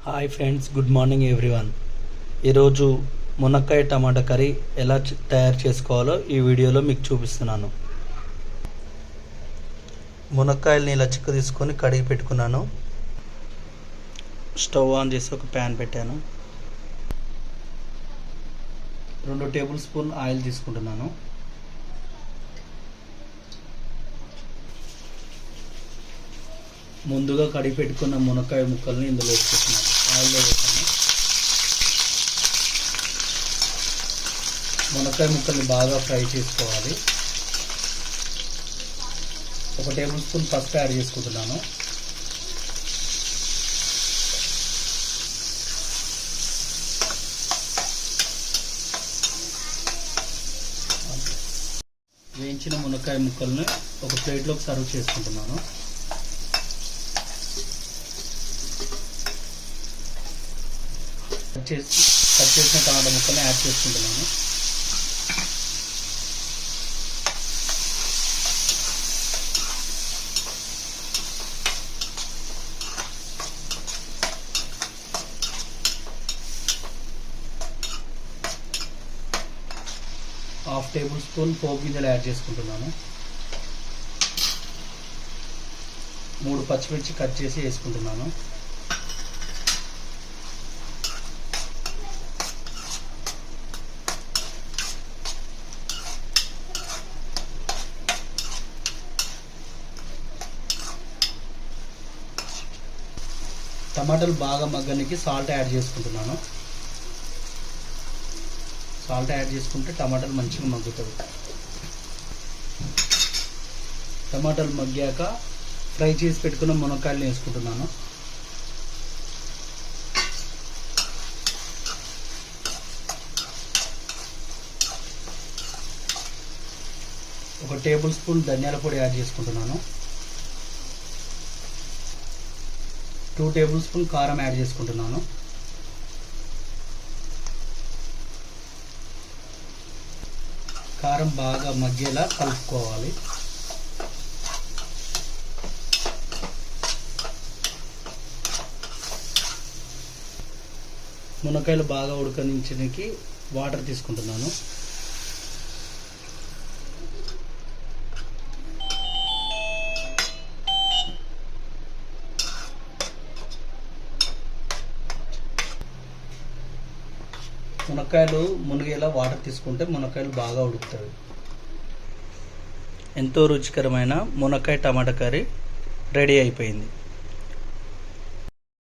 Hi friends, good morning everyone. ఈరోజు మునక్కాయ టమాటా curry ఎలా తయారు చేసుకోవాలో ఈ వీడియోలో మీకు చూపిస్తున్నాను. మునక్కాయలని ఇలా చిక్కు తీసుకొని కడిగి పెట్టుకున్నాను. స్టవ్ ఆన్ చేసి ఒక ప్యాన్ పెట్టాను. 2 టేబుల్ స్పూన్ ఆయిల్ తీసుకుంటున్నాను. ముందుగా కడిగి పెట్టుకున్న మునక్కాయ ముక్కల్ని ఇందులో వేసుకుంటున్నాను. ఆయిల్లో వేసాను. మునక్కాయ ముక్కల్ని బాగా ఫ్రై చేసుకోవాలి. 1 టేబుల్ స్పూన్ పసుపు యాడ్ చేసుకుంటున్నాను. వేయించిన మునక్కాయ ముక్కల్ని ఒక ప్లేట్లోకి సర్వ్ చేసుకుంటున్నాను. కట్ చేసిన టమాటా ముక్కల్ని యాడ్ చేసుకుంటున్నాను. ½ టేబుల్ స్పూన్ పోపు గింజలు యాడ్ చేసుకుంటున్నాను. 3 పచ్చిమిర్చి కట్ చేసి వేసుకుంటున్నాను. టమాటాలు బాగా మగ్గనికి సాల్ట్ యాడ్ చేసుకుంటున్నాను. సాల్ట్ యాడ్ చేసుకుంటే టమాటాలు మంచిగా మగ్గుతాయి. టమాటాలు మగ్గాక ఫ్రై చేసి పెట్టుకున్న మునక్కాయలు వేసుకుంటున్నాను. ఒక టేబుల్ స్పూన్ ధనియాల పొడి యాడ్ చేసుకుంటున్నాను. 2 టేబుల్ స్పూన్ కారం యాడ్ చేసుకుంటున్నాను. కారం బాగా మగ్గేలా కలుపుకోవాలి. మునక్కాయలు బాగా ఉడకనించడానికి వాటర్ తీసుకుంటున్నాను. మునక్కాయలు మునిగేలా వాటర్ తీసుకుంటే మునక్కాయలు బాగా ఉడుకుతాయి. ఎంతో రుచికరమైన మునక్కాయ టమాటా కర్రీ రెడీ అయిపోయింది.